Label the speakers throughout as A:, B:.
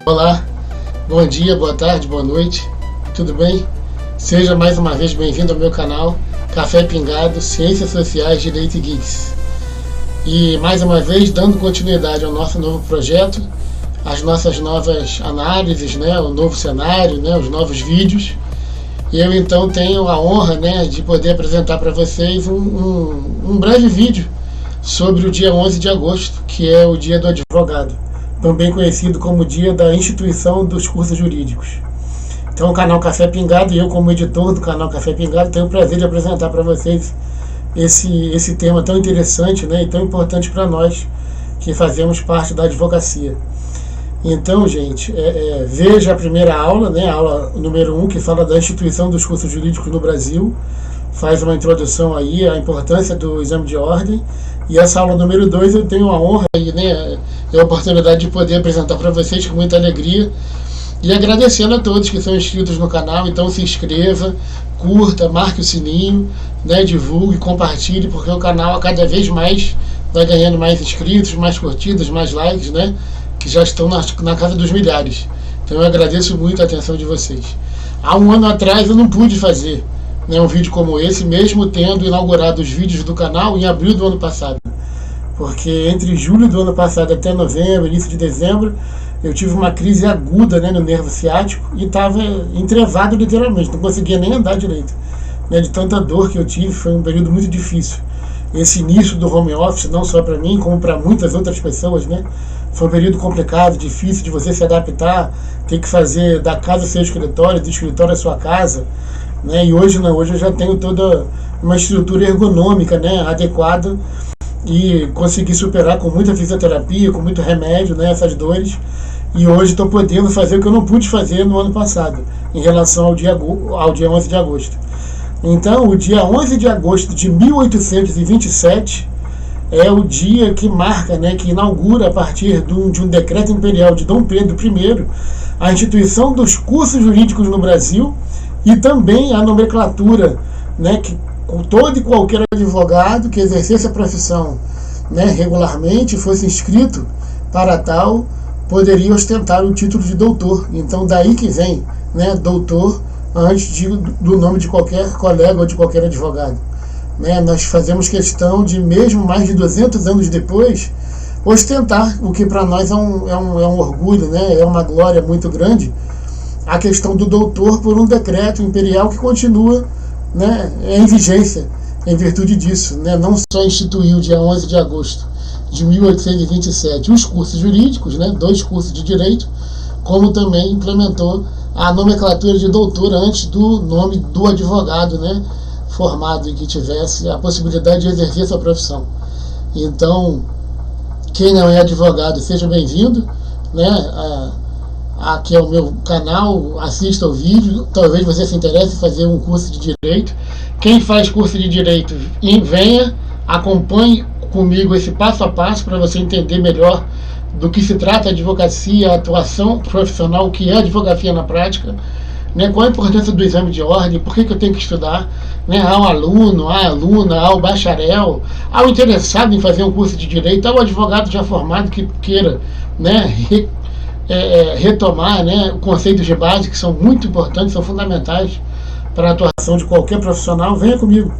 A: Olá, bom dia, boa tarde, boa noite, tudo bem? Seja mais uma vez bem-vindo ao meu canal Café Pingado, Ciências Sociais, Direito e Geeks. E mais uma vez dando continuidade ao nosso novo projeto, as nossas novas análises, né, o novo cenário, né, os novos vídeos. E eu então tenho a honra, né, de poder apresentar para vocês um breve vídeo sobre o dia 11 de agosto, que é o Dia do Advogado, também conhecido como Dia da Instituição dos Cursos Jurídicos. Então o canal Café Pingado e eu, como editor do canal Café Pingado, tenho o prazer de apresentar para vocês esse tema tão interessante, né, e tão importante para nós que fazemos parte da advocacia. Então, gente, veja a primeira aula, né, a aula número 1, que fala da instituição dos cursos jurídicos no Brasil, faz uma introdução aí à importância do exame de ordem. E essa aula número 2 eu tenho a honra e, né, a oportunidade de poder apresentar para vocês com muita alegria. E agradecendo a todos que são inscritos no canal. Então se inscreva, curta, marque o sininho, né, divulgue, compartilhe, porque o canal a cada vez mais vai ganhando mais inscritos, mais curtidas, mais likes, né, que já estão na casa dos milhares. Então eu agradeço muito a atenção de vocês. Há um ano atrás eu não pude fazer, né, um vídeo como esse, mesmo tendo inaugurado os vídeos do canal em abril do ano passado. Porque entre julho do ano passado até novembro, início de dezembro, eu tive uma crise aguda, né, no nervo ciático e estava entrevado literalmente, não conseguia nem andar direito, né, de tanta dor que eu tive. Foi um período muito difícil. Esse início do home office, não só para mim, como para muitas outras pessoas, né, foi um período complicado, difícil de você se adaptar, ter que fazer da casa seu escritório, do escritório a sua casa, né, e hoje não, hoje eu já tenho toda uma estrutura ergonômica, né, adequada, e consegui superar com muita fisioterapia, com muito remédio, né, essas dores, e hoje estou podendo fazer o que eu não pude fazer no ano passado, em relação ao dia 11 de agosto. Então, o dia 11 de agosto de 1827 é o dia que marca, né, que inaugura, a partir de um decreto imperial de Dom Pedro I, a instituição dos cursos jurídicos no Brasil, e também a nomenclatura, né, que todo e qualquer advogado que exercesse a profissão, né, regularmente, fosse inscrito para tal, poderia ostentar o título de doutor. Então daí que vem, né, doutor antes do nome de qualquer colega ou de qualquer advogado, né. Nós fazemos questão de, mesmo mais de 200 anos depois, ostentar o que para nós é um orgulho, né, é uma glória muito grande, a questão do doutor, por um decreto imperial que continua, né, em vigência em virtude disso, né. Não só instituiu dia 11 de agosto de 1827 os cursos jurídicos, né, 2 cursos de direito, como também implementou a nomenclatura de doutor antes do nome do advogado, né, formado e que tivesse a possibilidade de exercer sua profissão. Então, quem não é advogado, seja bem-vindo, né, aqui é o meu canal, assista o vídeo, talvez você se interesse em fazer um curso de direito. Quem faz curso de direito, venha, acompanhe comigo esse passo a passo para você entender melhor do que se trata a advocacia, a atuação profissional, o que é advocacia na prática, né, qual a importância do exame de ordem, por que eu tenho que estudar, né, ao aluno, à aluna, ao bacharel, ao interessado em fazer um curso de direito, ao advogado já formado que queira, né, retomar, né, conceitos de base que são muito importantes, são fundamentais para a atuação de qualquer profissional. Venha comigo,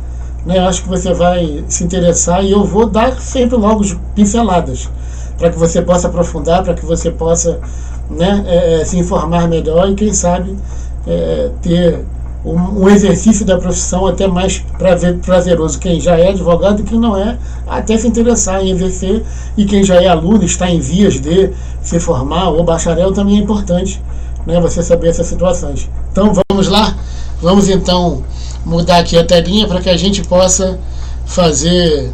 A: né, acho que você vai se interessar, e eu vou dar sempre logo pinceladas para que você possa aprofundar, para que você possa, né, se informar melhor e, quem sabe, ter um exercício da profissão até mais prazeroso. Quem já é advogado e quem não é, até se interessar em exercer, e quem já é aluno, está em vias de se formar, ou bacharel, também é importante, né, você saber essas situações. Então vamos lá, vamos então mudar aqui a telinha para que a gente possa fazer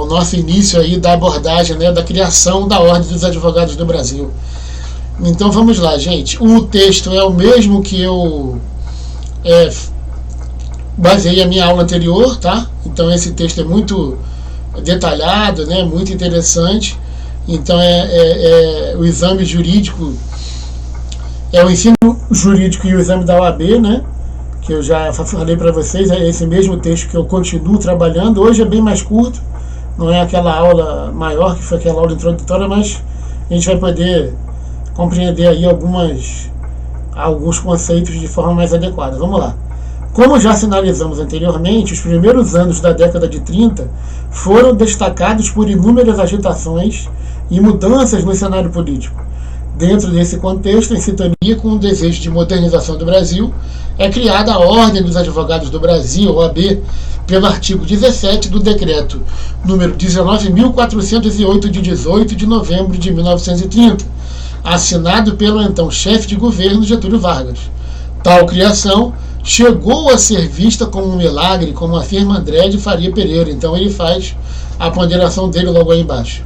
A: o nosso início aí da abordagem, né, da criação da Ordem dos Advogados do Brasil. Então vamos lá, gente. O texto é o mesmo que eu baseei a minha aula anterior, tá? Então esse texto é muito detalhado, né, muito interessante. Então o exame jurídico, o ensino jurídico e o exame da OAB, né, que eu já falei para vocês, é esse mesmo texto que eu continuo trabalhando. Hoje é bem mais curto, não é aquela aula maior que foi aquela aula introdutória, mas a gente vai poder compreender aí alguns conceitos de forma mais adequada. Vamos lá. Como já sinalizamos anteriormente, os primeiros anos da década de 30 foram destacados por inúmeras agitações e mudanças no cenário político. Dentro desse contexto, em sintonia com o desejo de modernização do Brasil, é criada a Ordem dos Advogados do Brasil, OAB, pelo artigo 17 do Decreto número 19.408, de 18 de novembro de 1930, assinado pelo então chefe de governo Getúlio Vargas. Tal criação chegou a ser vista como um milagre, como afirma André de Faria Pereira. Então ele faz a ponderação dele logo aí embaixo.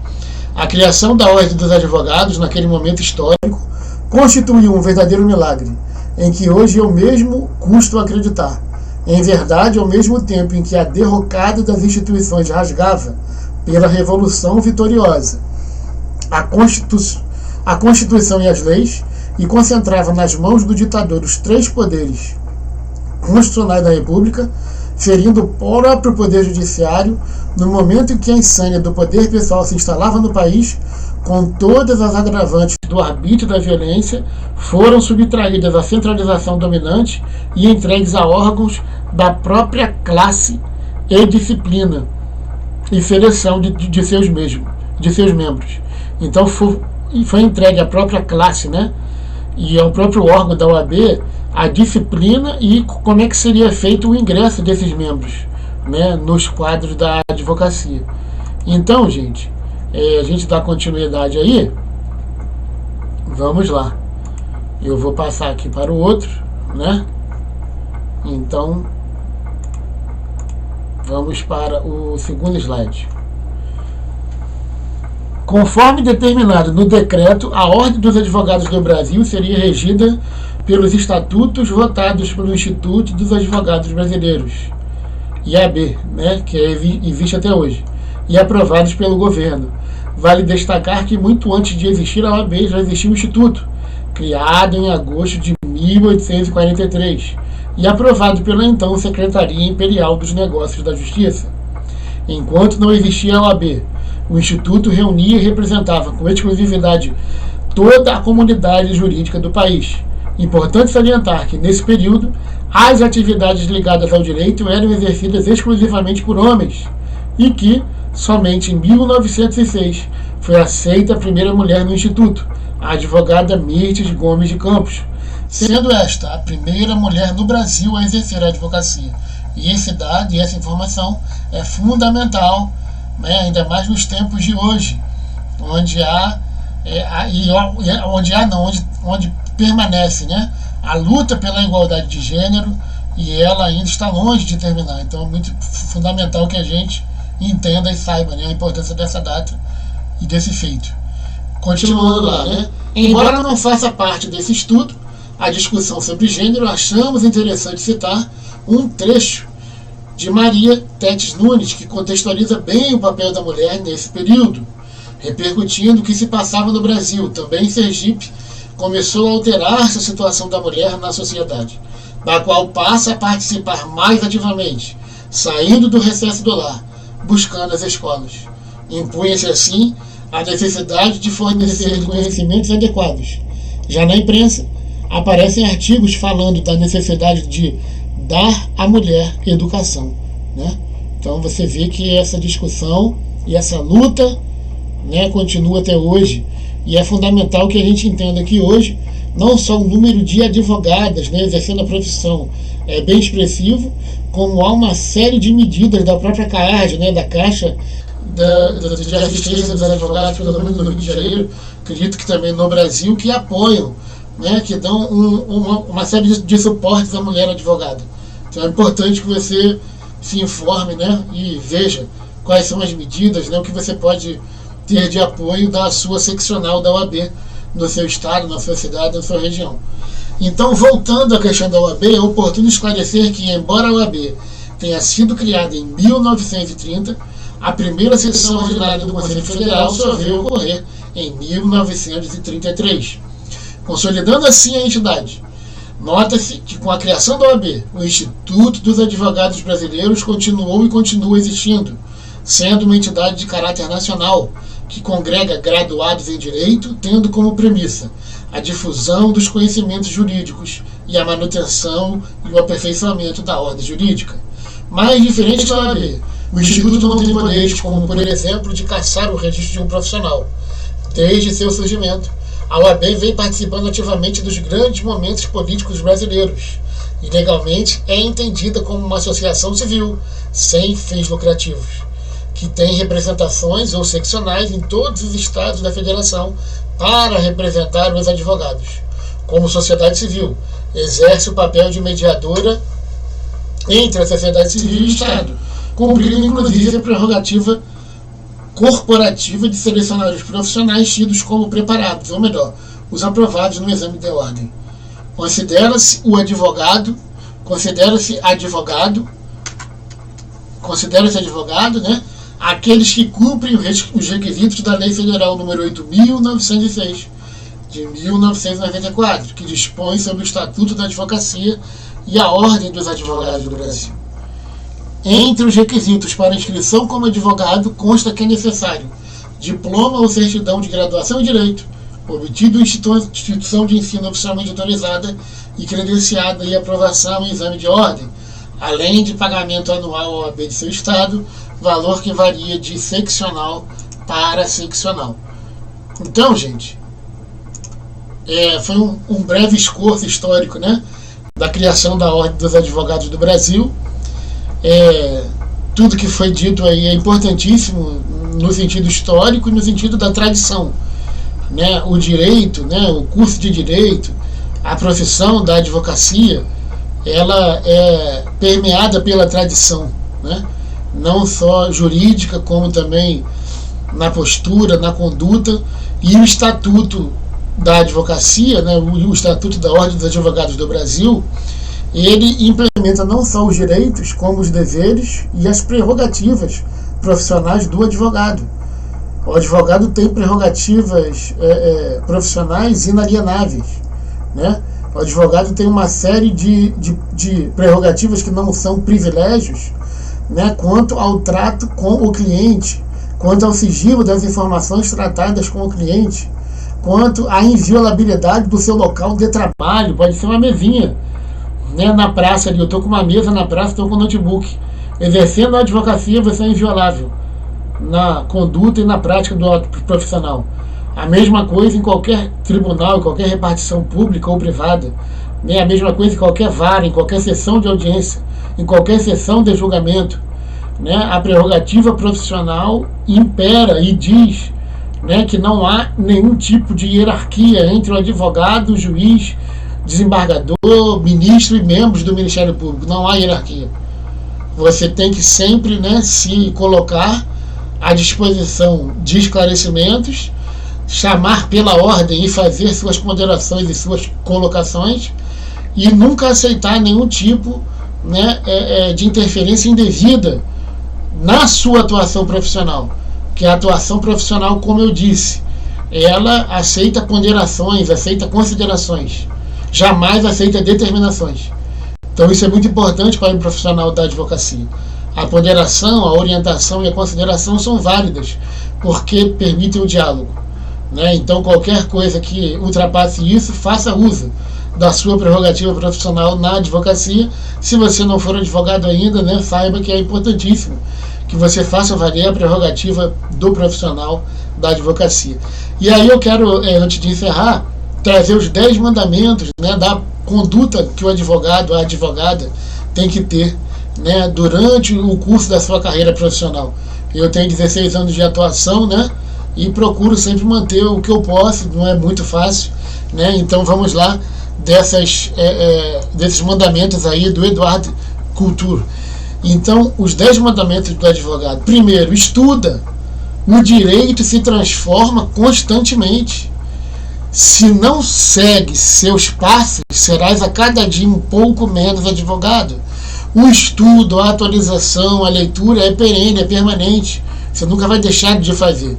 A: A criação da Ordem dos Advogados, naquele momento histórico, constituiu um verdadeiro milagre, em que hoje eu mesmo custo acreditar. Em verdade, ao mesmo tempo em que a derrocada das instituições rasgava pela Revolução Vitoriosa a Constituição e as leis, e concentrava nas mãos do ditador os três poderes constitucionais da República, ferindo o próprio Poder Judiciário, no momento em que a insânia do poder pessoal se instalava no país, com todas as agravantes do arbítrio da violência, foram subtraídas à centralização dominante e entregues a órgãos da própria classe e disciplina e seleção de seus membros. Então foi entregue à própria classe, né? E ao próprio órgão da OAB a disciplina e como é que seria feito o ingresso desses membros, né, nos quadros da advocacia. Então, gente, a gente dá continuidade aí. Vamos lá. Eu vou passar aqui para o outro, né? Então, vamos para o segundo slide. Conforme determinado no decreto, a Ordem dos Advogados do Brasil seria regida pelos estatutos votados pelo Instituto dos Advogados Brasileiros, IAB, né, que existe até hoje, e aprovados pelo governo. Vale destacar que muito antes de existir a OAB já existia o Instituto, criado em agosto de 1843 e aprovado pela então Secretaria Imperial dos Negócios da Justiça. Enquanto não existia a OAB, o Instituto reunia e representava com exclusividade toda a comunidade jurídica do país. Importante salientar que, nesse período, as atividades ligadas ao direito eram exercidas exclusivamente por homens e que, somente em 1906, foi aceita a primeira mulher no Instituto, a advogada Mirtes Gomes de Campos, sendo esta a primeira mulher no Brasil a exercer a advocacia. E esse dado e essa informação é fundamental, né, ainda mais nos tempos de hoje, onde onde permanece, né, a luta pela igualdade de gênero, e ela ainda está longe de terminar. Então é muito fundamental que a gente entenda e saiba, né, a importância dessa data e desse feito. Continuando lá, né? Embora não faça parte desse estudo, a discussão sobre gênero, achamos interessante citar um trecho de Maria Tétis Nunes, que contextualiza bem o papel da mulher nesse período, repercutindo o que se passava no Brasil. Também em Sergipe começou a alterar-se a situação da mulher na sociedade, da qual passa a participar mais ativamente, saindo do recesso do lar, buscando as escolas. Impunha-se assim a necessidade de fornecer conhecimentos adequados. Já na imprensa, aparecem artigos falando da necessidade de dar à mulher educação, né? Então você vê que essa discussão e essa luta, né, continua até hoje, e é fundamental que a gente entenda que hoje não só o número de advogadas, né, exercendo a profissão é bem expressivo, como há uma série de medidas da própria CAARD, né, da Caixa de Assistência dos Advogados, pelo menos no Rio de Janeiro, acredito que também no Brasil, que apoiam, né, que dão uma série de suportes à mulher advogada. Então é importante que você se informe, né, e veja quais são as medidas, né, o que você pode ter de apoio da sua seccional da OAB no seu estado, na sua cidade, na sua região. Então, voltando à questão da OAB, é oportuno esclarecer que, embora a OAB tenha sido criada em 1930, a primeira sessão ordinária do Conselho Federal só veio ocorrer em 1933. Consolidando assim a entidade, nota-se que com a criação da OAB, o Instituto dos Advogados Brasileiros continuou e continua existindo, sendo uma entidade de caráter nacional, que congrega graduados em direito, tendo como premissa a difusão dos conhecimentos jurídicos e a manutenção e o aperfeiçoamento da ordem jurídica. Mas, diferente da OAB, o Instituto não tem poderes como, por exemplo, de cassar o registro de um profissional. Desde seu surgimento, a OAB vem participando ativamente dos grandes momentos políticos brasileiros e, legalmente, é entendida como uma associação civil, sem fins lucrativos, que tem representações ou seccionais em todos os estados da federação para representar os advogados. Como sociedade civil, exerce o papel de mediadora entre a sociedade civil e o Estado, cumprindo inclusive a prerrogativa corporativa de selecionar os profissionais tidos como preparados, ou melhor, os aprovados no exame de ordem. Considera-se advogado, né, aqueles que cumprem os requisitos da Lei Federal nº 8.906, de 1994, que dispõe sobre o Estatuto da Advocacia e a Ordem dos Advogados do Brasil. Entre os requisitos para inscrição como advogado consta que é necessário diploma ou certidão de graduação em Direito, obtido em instituição de ensino oficialmente autorizada e credenciada e aprovação em exame de ordem, além de pagamento anual ao OAB de seu Estado, valor que varia de seccional para seccional. Então, gente, foi um breve esforço histórico, né, da criação da Ordem dos Advogados do Brasil. Tudo que foi dito aí é importantíssimo no sentido histórico e no sentido da tradição, né? O direito, né, o curso de direito, a profissão da advocacia, ela é permeada pela tradição, né? Não só jurídica, como também na postura, na conduta. E o Estatuto da Advocacia, né, o Estatuto da Ordem dos Advogados do Brasil, ele implementa não só os direitos, como os deveres e as prerrogativas profissionais do advogado. O advogado tem prerrogativas profissionais inalienáveis, né? O advogado tem uma série de prerrogativas que não são privilégios, né, quanto ao trato com o cliente, quanto ao sigilo das informações tratadas com o cliente, quanto à inviolabilidade do seu local de trabalho. Pode ser uma mesinha, né, na praça ali. Eu estou com uma mesa na praça, estou com um notebook. Exercendo a advocacia, você é inviolável na conduta e na prática do ato profissional. A mesma coisa em qualquer tribunal, em qualquer repartição pública ou privada, né? A mesma coisa em qualquer vara, em qualquer sessão de audiência, em qualquer sessão de julgamento, né? A prerrogativa profissional impera e diz, né, que não há nenhum tipo de hierarquia entre o advogado, o juiz, desembargador, ministro e membros do Ministério Público. Não há hierarquia. Você tem que sempre, né, se colocar à disposição de esclarecimentos, chamar pela ordem e fazer suas ponderações e suas colocações, e nunca aceitar nenhum tipo, né, de interferência indevida na sua atuação profissional. Que a atuação profissional, como eu disse, ela aceita ponderações, aceita considerações, jamais aceita determinações. Então isso é muito importante para o profissional da advocacia. A ponderação, a orientação e a consideração são válidas, porque permitem o diálogo, né? Então qualquer coisa que ultrapasse isso, faça uso da sua prerrogativa profissional na advocacia. Se você não for advogado ainda, né, saiba que é importantíssimo que você faça valer a prerrogativa do profissional da advocacia. E aí eu quero, antes de encerrar, trazer os 10 mandamentos, né, da conduta que o advogado, a advogada, tem que ter, né, durante o curso da sua carreira profissional. Eu tenho 16 anos de atuação, né, e procuro sempre manter o que eu posso, não é muito fácil, né? Então vamos lá, desses mandamentos aí do Eduardo Couture. Então, os 10 mandamentos do advogado. Primeiro, estuda. O direito se transforma constantemente. Se não segue seus passos, serás a cada dia um pouco menos advogado. O estudo, a atualização, a leitura é perene, é permanente. Você nunca vai deixar de fazer.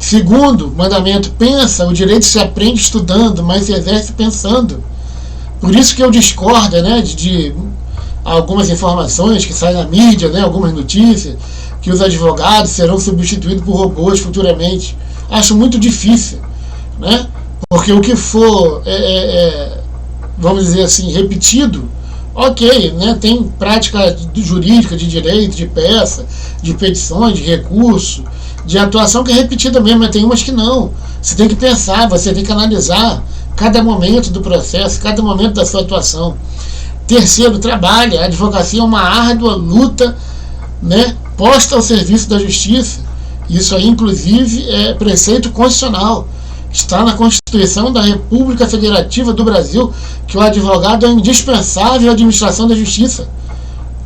A: Segundo mandamento, pensa. O direito se aprende estudando, mas se exerce pensando. Por isso que eu discordo, né, de algumas informações que saem na mídia, né, algumas notícias, que os advogados serão substituídos por robôs futuramente. Acho muito difícil, né? Porque o que for, vamos dizer assim, repetido, ok, né? Tem prática jurídica, de direito, de peça, de petições, de recurso, de atuação que é repetida mesmo, mas tem umas que não. Você tem que pensar, você tem que analisar cada momento do processo, cada momento da sua atuação. Terceiro, trabalho. A advocacia é uma árdua luta, né, posta ao serviço da justiça. Isso aí, inclusive, é preceito constitucional. Está na Constituição da República Federativa do Brasil que o advogado é indispensável à administração da justiça,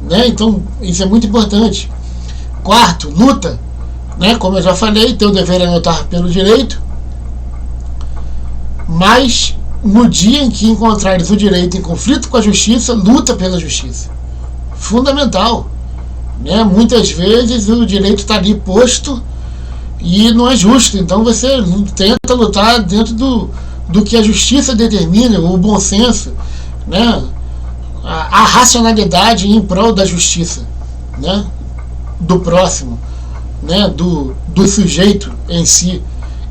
A: né? Então, isso é muito importante. Quarto, luta, né? Como eu já falei, teu dever é lutar pelo direito, mas no dia em que encontrares o direito em conflito com a justiça, luta pela justiça. Fundamental, né? Muitas vezes o direito está ali posto e não é justo, então você tenta lutar dentro do que a justiça determina, o bom senso, né? A racionalidade em prol da justiça, né? Do próximo, né? Do sujeito em si,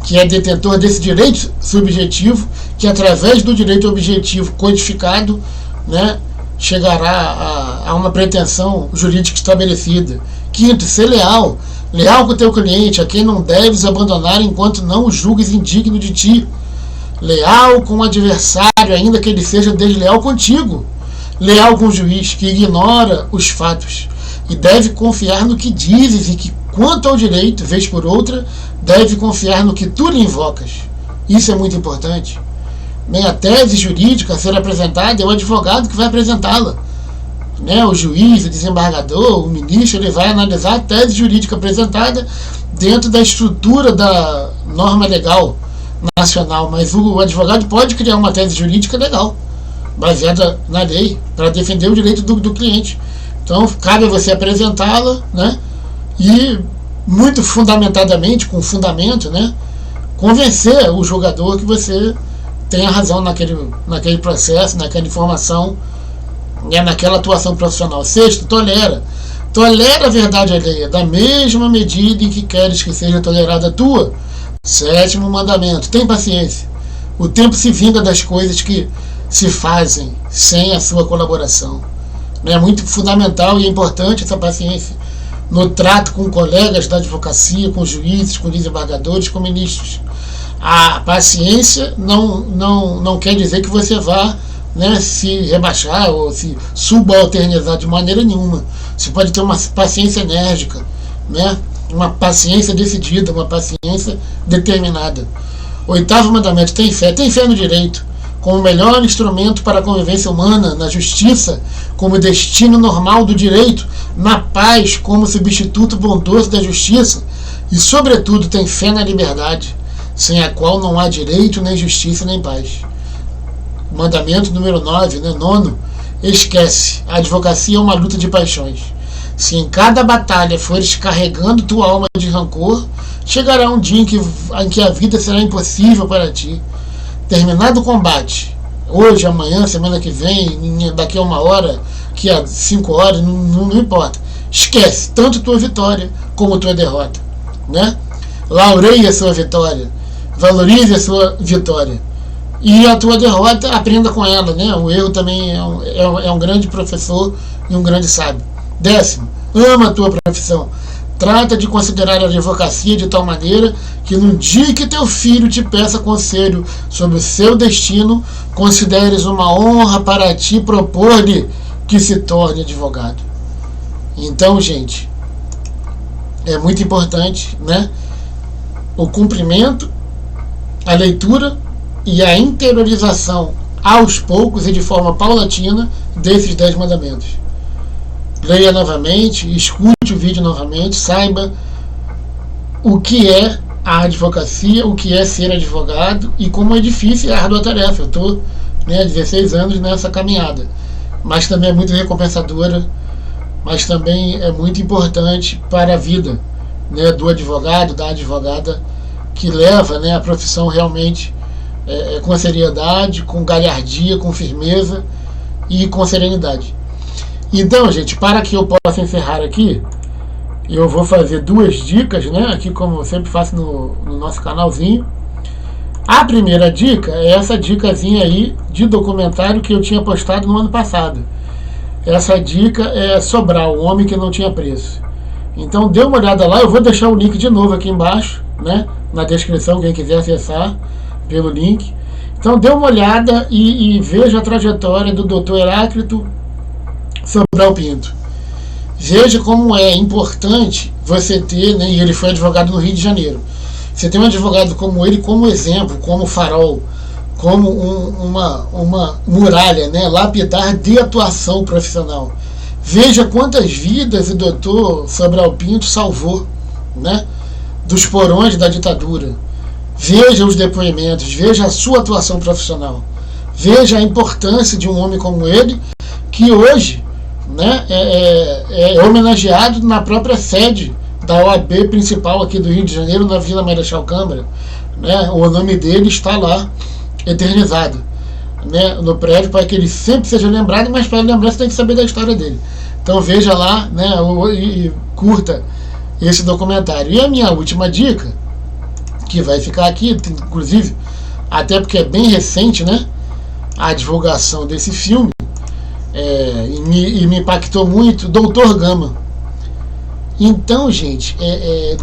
A: que é detentor desse direito subjetivo, que através do direito objetivo codificado, né, chegará a uma pretensão jurídica estabelecida. Quinto, ser leal. Leal com o teu cliente, a quem não deves abandonar enquanto não o julgues indigno de ti. Leal com o adversário, ainda que ele seja desleal contigo. Leal com o juiz, que ignora os fatos e deve confiar no que dizes, e que, quanto ao direito, vez por outra, deve confiar no que tu lhe invocas. Isso é muito importante. A tese jurídica a ser apresentada é o advogado que vai apresentá-la. O juiz, o desembargador, o ministro, ele vai analisar a tese jurídica apresentada dentro da estrutura da norma legal nacional, mas o advogado pode criar uma tese jurídica legal, baseada na lei, para defender o direito do cliente. Então, cabe a você apresentá-la, né? E, muito fundamentadamente, com fundamento, né, convencer o julgador que você tem a razão naquele processo, naquela informação, naquela atuação profissional. Sexto, tolera. Tolera a verdade alheia, da mesma medida em que queres que seja tolerada a tua. Sétimo mandamento, tem paciência. O tempo se vinga das coisas que se fazem sem a sua colaboração. É muito fundamental e importante essa paciência no trato com colegas da advocacia, com juízes, com desembargadores, com ministros. A paciência não quer dizer que você vá, né, se rebaixar ou se subalternizar de maneira nenhuma. Você pode ter uma paciência enérgica, né, uma paciência decidida, uma paciência determinada. Oitavo mandamento, tem fé no direito, como o melhor instrumento para a convivência humana, na justiça, como destino normal do direito, na paz, como substituto bondoso da justiça, e, sobretudo, tem fé na liberdade, sem a qual não há direito, nem justiça, nem paz. Mandamento número 9, né? Nono, esquece, a advocacia é uma luta de paixões. Se em cada batalha fores carregando tua alma de rancor, chegará um dia em que a vida será impossível para ti. Terminado o combate, hoje, amanhã, semana que vem, daqui a 1 hora, daqui a 5 horas, não importa. Esquece tanto tua vitória como tua derrota, né? Laureie a sua vitória, valorize a sua vitória, e a tua derrota, aprenda com ela, né? O erro também é um grande professor e um grande sábio. Décimo, ama a tua profissão. Trata de considerar a advocacia de tal maneira que no dia que teu filho te peça conselho sobre o seu destino, consideres uma honra para ti propor-lhe que se torne advogado. Então, gente, é muito importante, né, o cumprimento, a leitura e a interiorização aos poucos e de forma paulatina desses 10 mandamentos. Leia novamente, escute o vídeo novamente, saiba o que é a advocacia, o que é ser advogado e como é difícil e árdua a tarefa. Eu estou, há 16 anos nessa caminhada, mas também é muito recompensadora, mas também é muito importante para a vida, né, do advogado, da advogada, que leva, né, a profissão realmente com seriedade, com galhardia, com firmeza e com serenidade. Então, gente, para que eu possa encerrar aqui, eu vou fazer 2 dicas, né, aqui como eu sempre faço no nosso canalzinho. A primeira dica é essa dicasinha aí de documentário que eu tinha postado no ano passado. Essa dica é Sobral, o homem que não tinha preço. Então dê uma olhada lá, eu vou deixar o link de novo aqui embaixo, né, na descrição, quem quiser acessar pelo link. Então dê uma olhada e veja a trajetória do Dr. Heráclito Sobral Pinto. Veja como é importante você ter, né, e ele foi advogado no Rio de Janeiro. Você tem um advogado como ele como exemplo, como farol, como uma muralha, né, lapidar de atuação profissional. Veja quantas vidas o doutor Sobral Pinto salvou, né, dos porões da ditadura. Veja os depoimentos, veja a sua atuação profissional. Veja a importância de um homem como ele, que hoje, né, é homenageado na própria sede da OAB principal aqui do Rio de Janeiro, na Vila Marechal Câmara, né? O nome dele está lá eternizado, né, no prédio, para que ele sempre seja lembrado, mas para lembrar você tem que saber da história dele. Então veja lá, né, e curta esse documentário. E a minha última dica, que vai ficar aqui, inclusive, até porque é bem recente, né, a divulgação desse filme, e me impactou muito, Doutor Gama. Então, gente,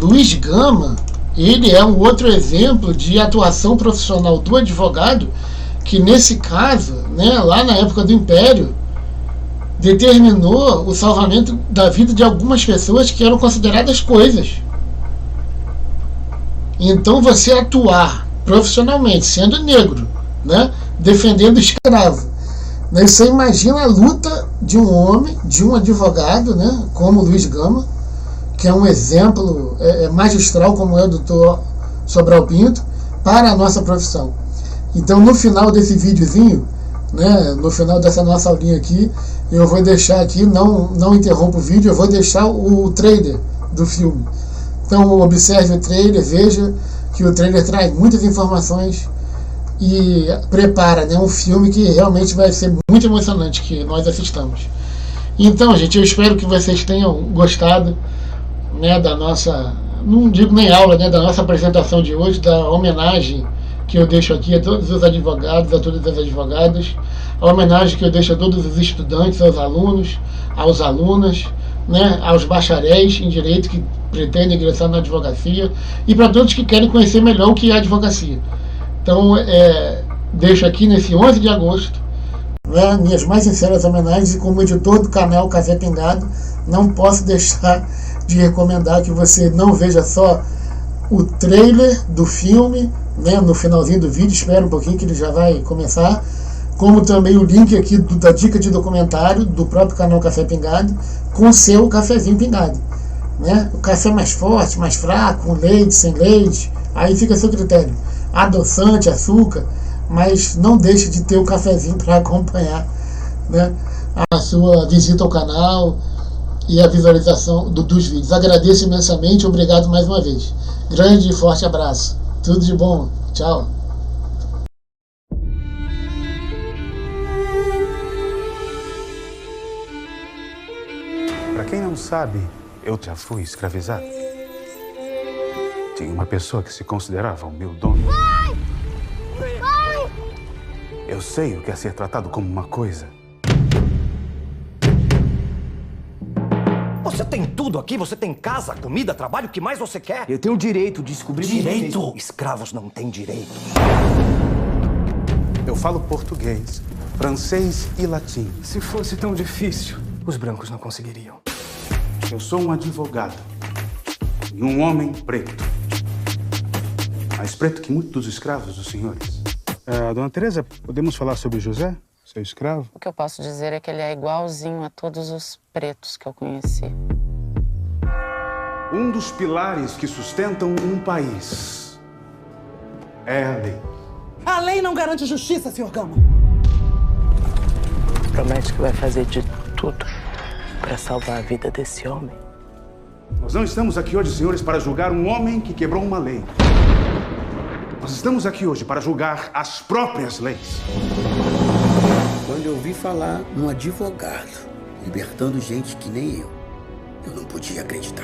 A: Luiz Gama, ele é um outro exemplo de atuação profissional do advogado, que nesse caso, né, lá na época do Império, determinou o salvamento da vida de algumas pessoas que eram consideradas coisas. Então você atuar profissionalmente, sendo negro, né, defendendo escravo, né, você imagina a luta de um homem, de um advogado, né, como Luiz Gama, que é um exemplo magistral, como é o doutor Sobral Pinto, para a nossa profissão. Então, no final desse videozinho, né, no final dessa nossa aulinha aqui, eu vou deixar aqui, não interrompa o vídeo, eu vou deixar o trailer do filme. Então, observe o trailer, veja que o trailer traz muitas informações e prepara, né, um filme que realmente vai ser muito emocionante, que nós assistamos. Então, gente, eu espero que vocês tenham gostado, né, da nossa, não digo nem aula, né, da nossa apresentação de hoje, da homenagem que eu deixo aqui a todos os advogados, a todas as advogadas, a homenagem que eu deixo a todos os estudantes, aos alunos, às alunas, né, aos bacharéis em direito que pretendem ingressar na advocacia e para todos que querem conhecer melhor o que é a advocacia. Então, deixo aqui nesse 11 de agosto, né, minhas mais sinceras homenagens, e como editor do canal Café Pingado, não posso deixar de recomendar que você não veja só o trailer do filme, né, no finalzinho do vídeo, espera um pouquinho que ele já vai começar, como também o link aqui da dica de documentário do próprio canal Café Pingado, com o seu cafezinho pingado, né? O café mais forte, mais fraco, com leite, sem leite, aí fica a seu critério, adoçante, açúcar, mas não deixe de ter o cafezinho para acompanhar, né, a sua visita ao canal e a visualização dos vídeos. Agradeço imensamente, obrigado mais uma vez. Grande e forte abraço. Tudo de bom. Tchau.
B: Para quem não sabe, eu já fui escravizado. Tinha uma pessoa que se considerava o meu dono.
C: Pai! Pai!
B: Eu sei o que é ser tratado como uma coisa.
D: Você tem tudo aqui, você tem casa, comida, trabalho, o que mais você quer?
E: Eu tenho o direito de descobrir...
D: Direito? Escravos não têm direito.
B: Eu falo português, francês e latim.
E: Se fosse tão difícil, os brancos não conseguiriam.
B: Eu sou um advogado e um homem preto. Mais preto que muitos dos escravos dos senhores.
F: Dona Teresa, podemos falar sobre José, seu escravo?
G: O que eu posso dizer é que ele é igualzinho a todos os pretos que eu conheci.
B: Um dos pilares que sustentam um país é a lei.
H: A lei não garante justiça, Sr. Gama.
G: Promete que vai fazer de tudo para salvar a vida desse homem.
B: Nós não estamos aqui hoje, senhores, para julgar um homem que quebrou uma lei. Nós estamos aqui hoje para julgar as próprias leis.
I: Quando eu ouvi falar num advogado libertando gente que nem eu não podia acreditar.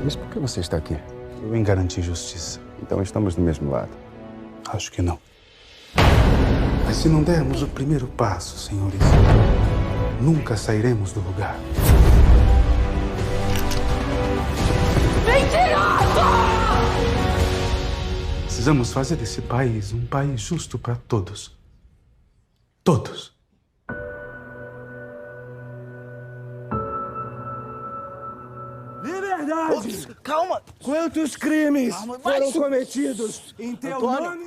F: Mas por que você está aqui? eu em garantir justiça.
B: Então estamos do mesmo lado.
F: Acho que não. Mas se não dermos o primeiro passo, senhores, nunca sairemos do lugar. Precisamos fazer desse país um país justo para todos. Todos.
E: Liberdade! Calma! Quantos crimes foram cometidos em teu nome?